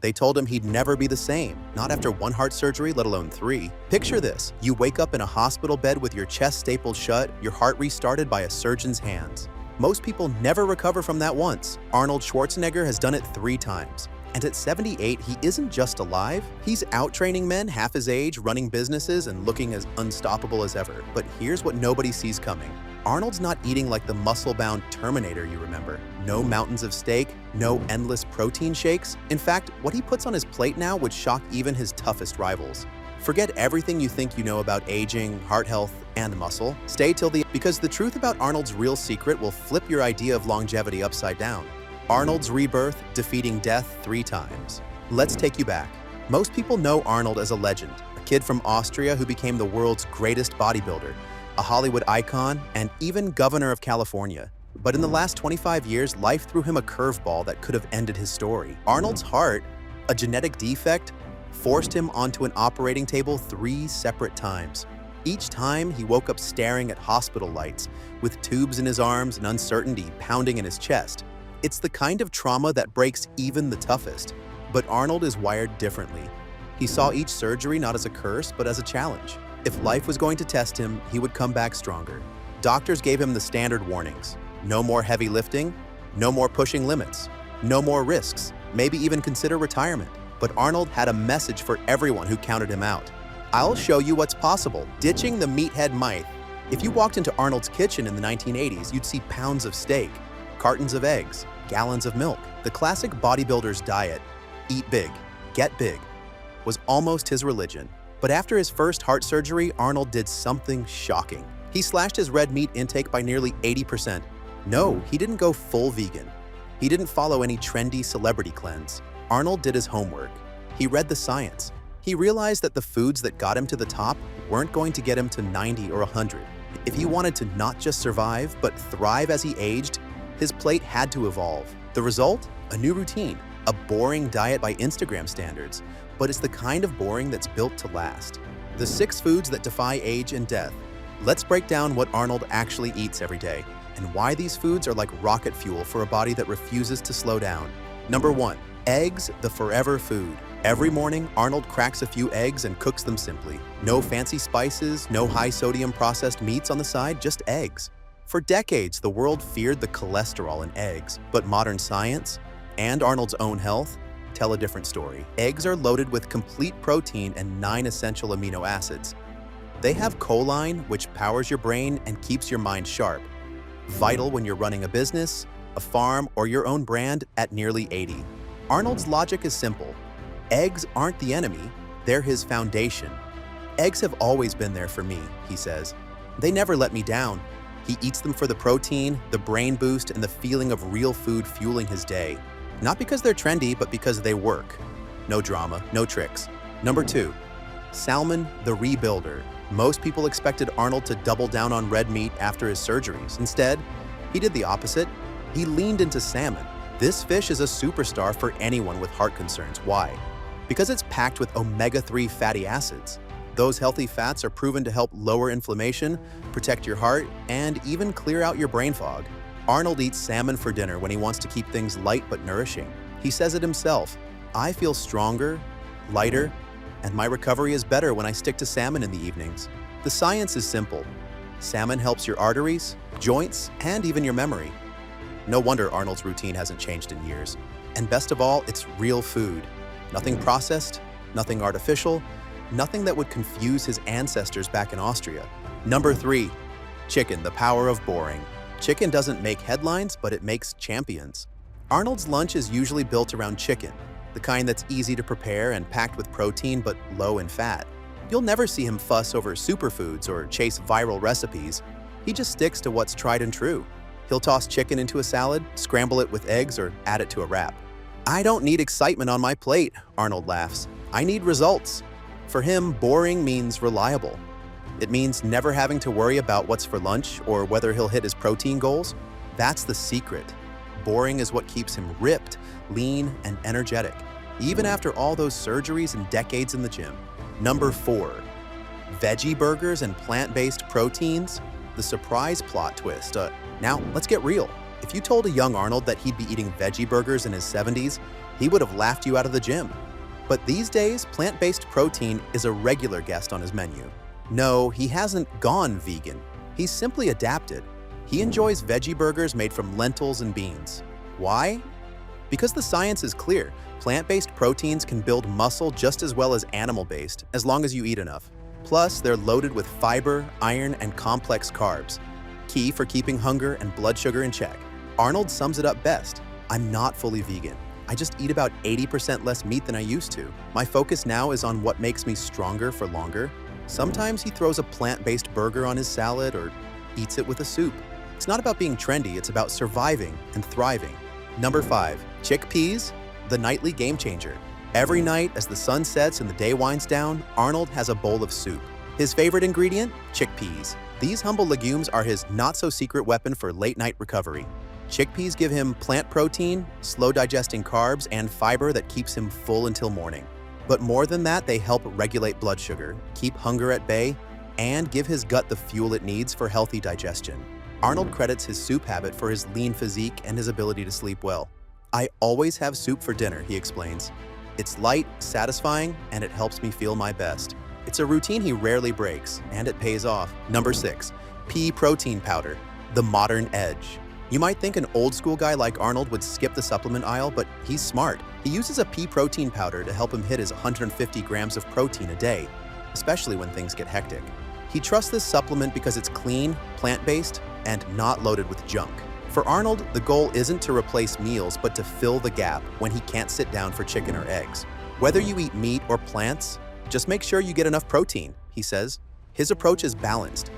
They told him he'd never be the same, not after one heart surgery, let alone 3. Picture this, you wake up in a hospital bed with your chest stapled shut, your heart restarted by a surgeon's hands. Most people never recover from that once. Arnold Schwarzenegger has done it 3 times. And at 78, he isn't just alive, he's out-training men half his age, running businesses, and looking as unstoppable as ever. But here's what nobody sees coming. Arnold's not eating like the muscle-bound Terminator you remember. No mountains of steak, no endless protein shakes. In fact, what he puts on his plate now would shock even his toughest rivals. Forget everything you think you know about aging, heart health, and muscle. Stay till the end, because the truth about Arnold's real secret will flip your idea of longevity upside down. Arnold's Rebirth, defeating death 3 times. Let's take you back. Most people know Arnold as a legend, a kid from Austria who became the world's greatest bodybuilder, a Hollywood icon, and even governor of California. But in the last 25 years, life threw him a curveball that could have ended his story. Arnold's heart, a genetic defect, forced him onto an operating table 3 separate times. Each time, he woke up staring at hospital lights, with tubes in his arms and uncertainty pounding in his chest. It's the kind of trauma that breaks even the toughest. But Arnold is wired differently. He saw each surgery not as a curse, but as a challenge. If life was going to test him, he would come back stronger. Doctors gave him the standard warnings. No more heavy lifting, no more pushing limits, no more risks, maybe even consider retirement. But Arnold had a message for everyone who counted him out. I'll show you what's possible, ditching the meathead myth. If you walked into Arnold's kitchen in the 1980s, you'd see pounds of steak, cartons of eggs, gallons of milk. The classic bodybuilder's diet, eat big, get big, was almost his religion. But after his first heart surgery, Arnold did something shocking. He slashed his red meat intake by nearly 80%. No, he didn't go full vegan. He didn't follow any trendy celebrity cleanse. Arnold did his homework. He read the science. He realized that the foods that got him to the top weren't going to get him to 90 or 100. If he wanted to not just survive, but thrive as he aged, his plate had to evolve. The result? A new routine. A boring diet by Instagram standards. But it's the kind of boring that's built to last. The 6 foods that defy age and death. Let's break down what Arnold actually eats every day, and why these foods are like rocket fuel for a body that refuses to slow down. Number 1. Eggs, the forever food. Every morning, Arnold cracks a few eggs and cooks them simply. No fancy spices, no high-sodium processed meats on the side, just eggs. For decades, the world feared the cholesterol in eggs, but modern science, and Arnold's own health, tell a different story. Eggs are loaded with complete protein and 9 essential amino acids. They have choline, which powers your brain and keeps your mind sharp. Vital when you're running a business, a farm, or your own brand at nearly 80. Arnold's logic is simple. Eggs aren't the enemy, they're his foundation. Eggs have always been there for me, he says. They never let me down. He eats them for the protein, the brain boost, and the feeling of real food fueling his day. Not because they're trendy, but because they work. No drama, no tricks. Number 2. Salmon, the rebuilder. Most people expected Arnold to double down on red meat after his surgeries. Instead, he did the opposite. He leaned into salmon. This fish is a superstar for anyone with heart concerns. Why? Because it's packed with omega-3 fatty acids. Those healthy fats are proven to help lower inflammation, protect your heart, and even clear out your brain fog. Arnold eats salmon for dinner when he wants to keep things light but nourishing. He says it himself, "I feel stronger, lighter, and my recovery is better when I stick to salmon in the evenings." The science is simple. Salmon helps your arteries, joints, and even your memory. No wonder Arnold's routine hasn't changed in years. And best of all, it's real food. Nothing processed, nothing artificial, nothing that would confuse his ancestors back in Austria. Number 3. Chicken, the power of boring. Chicken doesn't make headlines, but it makes champions. Arnold's lunch is usually built around chicken, the kind that's easy to prepare and packed with protein but low in fat. You'll never see him fuss over superfoods or chase viral recipes. He just sticks to what's tried and true. He'll toss chicken into a salad, scramble it with eggs, or add it to a wrap. "I don't need excitement on my plate," Arnold laughs. "I need results." For him, boring means reliable. It means never having to worry about what's for lunch or whether he'll hit his protein goals. That's the secret. Boring is what keeps him ripped, lean, and energetic, even after all those surgeries and decades in the gym. Number 4. Veggie burgers and plant-based proteins? The surprise plot twist. Now, let's get real. If you told a young Arnold that he'd be eating veggie burgers in his 70s, he would have laughed you out of the gym. But these days, plant-based protein is a regular guest on his menu. No, he hasn't gone vegan. He's simply adapted. He enjoys veggie burgers made from lentils and beans. Why? Because the science is clear. Plant-based proteins can build muscle just as well as animal-based, as long as you eat enough. Plus, they're loaded with fiber, iron, and complex carbs, key for keeping hunger and blood sugar in check. Arnold sums it up best. I'm not fully vegan. I just eat about 80% less meat than I used to. My focus now is on what makes me stronger for longer. Sometimes he throws a plant-based burger on his salad or eats it with a soup. It's not about being trendy, it's about surviving and thriving. Number 5, chickpeas, the nightly game changer. Every night as the sun sets and the day winds down, Arnold has a bowl of soup. His favorite ingredient? Chickpeas. These humble legumes are his not-so-secret weapon for late-night recovery. Chickpeas give him plant protein, slow-digesting carbs, and fiber that keeps him full until morning. But more than that, they help regulate blood sugar, keep hunger at bay, and give his gut the fuel it needs for healthy digestion. Arnold credits his soup habit for his lean physique and his ability to sleep well. I always have soup for dinner, he explains. It's light, satisfying, and it helps me feel my best. It's a routine he rarely breaks, and it pays off. Number 6, pea protein powder, the modern edge. You might think an old-school guy like Arnold would skip the supplement aisle, but he's smart. He uses a pea protein powder to help him hit his 150 grams of protein a day, especially when things get hectic. He trusts this supplement because it's clean, plant-based, and not loaded with junk. For Arnold, the goal isn't to replace meals, but to fill the gap when he can't sit down for chicken or eggs. Whether you eat meat or plants, just make sure you get enough protein, he says. His approach is balanced.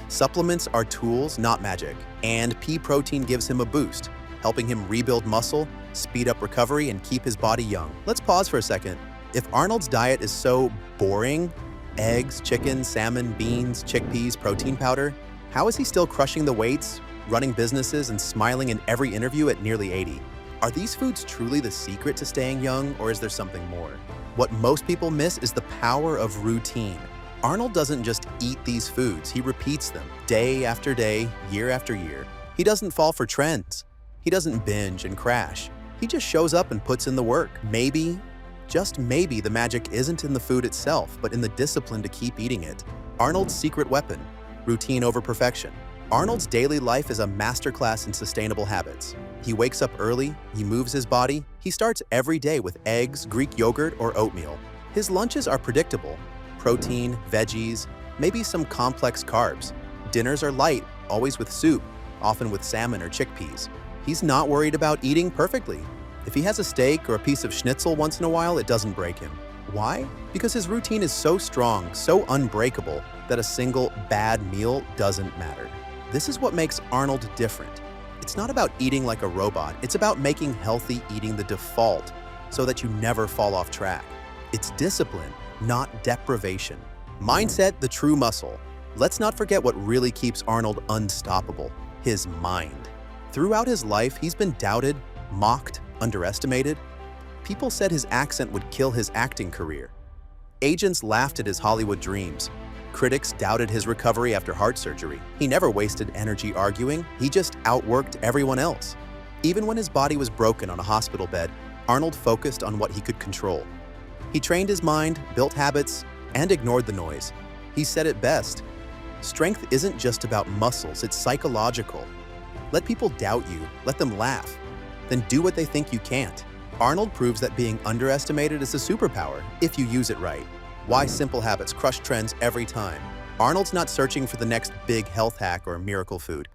Supplements are tools, not magic, and pea protein gives him a boost, helping him rebuild muscle, speed up recovery, and keep his body young. Let's pause for a second. If Arnold's diet is so boring, eggs, chicken, salmon, beans, chickpeas, protein powder, how is he still crushing the weights, running businesses, and smiling in every interview at nearly 80? Are these foods truly the secret to staying young, or is there something more? What most people miss is the power of routine. Arnold doesn't just eat these foods, he repeats them day after day, year after year. He doesn't fall for trends. He doesn't binge and crash. He just shows up and puts in the work. Maybe, just maybe, the magic isn't in the food itself, but in the discipline to keep eating it. Arnold's secret weapon, routine over perfection. Arnold's daily life is a masterclass in sustainable habits. He wakes up early, he moves his body, he starts every day with eggs, Greek yogurt, or oatmeal. His lunches are predictable. Protein, veggies, maybe some complex carbs. Dinners are light, always with soup, often with salmon or chickpeas. He's not worried about eating perfectly. If he has a steak or a piece of schnitzel once in a while, it doesn't break him. Why? Because his routine is so strong, so unbreakable, that a single bad meal doesn't matter. This is what makes Arnold different. It's not about eating like a robot, it's about making healthy eating the default so that you never fall off track. It's discipline, not deprivation. Mindset, the true muscle. Let's not forget what really keeps Arnold unstoppable, his mind. Throughout his life, he's been doubted, mocked, underestimated. People said his accent would kill his acting career. Agents laughed at his Hollywood dreams. Critics doubted his recovery after heart surgery. He never wasted energy arguing, he just outworked everyone else. Even when his body was broken on a hospital bed, Arnold focused on what he could control. He trained his mind, built habits, and ignored the noise. He said it best. Strength isn't just about muscles, it's psychological. Let people doubt you, let them laugh. Then do what they think you can't. Arnold proves that being underestimated is a superpower, if you use it right. Why simple habits crush trends every time? Arnold's not searching for the next big health hack or miracle food.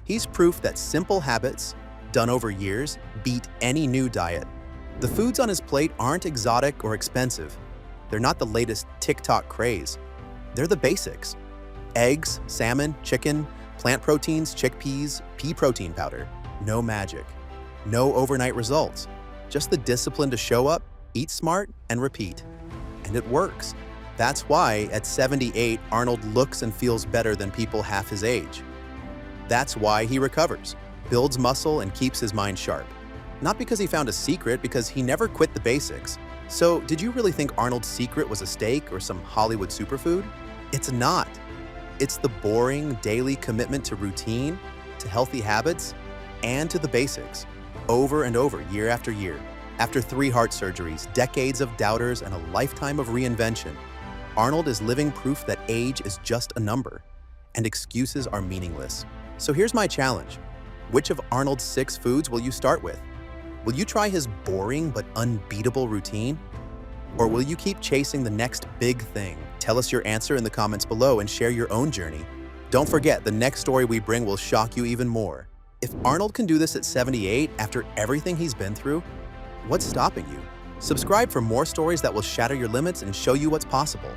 He's proof that simple habits, done over years, beat any new diet. The foods on his plate aren't exotic or expensive. They're not the latest TikTok craze. They're the basics. Eggs, salmon, chicken, plant proteins, chickpeas, pea protein powder. No magic. No overnight results. Just the discipline to show up, eat smart, and repeat. And it works. That's why, at 78, Arnold looks and feels better than people half his age. That's why he recovers, builds muscle, and keeps his mind sharp. Not because he found a secret, because he never quit the basics. So, did you really think Arnold's secret was a steak or some Hollywood superfood? It's not. It's the boring, daily commitment to routine, to healthy habits, and to the basics, over and over, year after year. After 3 heart surgeries, decades of doubters, and a lifetime of reinvention, Arnold is living proof that age is just a number, and excuses are meaningless. So here's my challenge. Which of Arnold's 6 foods will you start with? Will you try his boring but unbeatable routine? Or will you keep chasing the next big thing? Tell us your answer in the comments below and share your own journey. Don't forget, the next story we bring will shock you even more. If Arnold can do this at 78 after everything he's been through, what's stopping you? Subscribe for more stories that will shatter your limits and show you what's possible.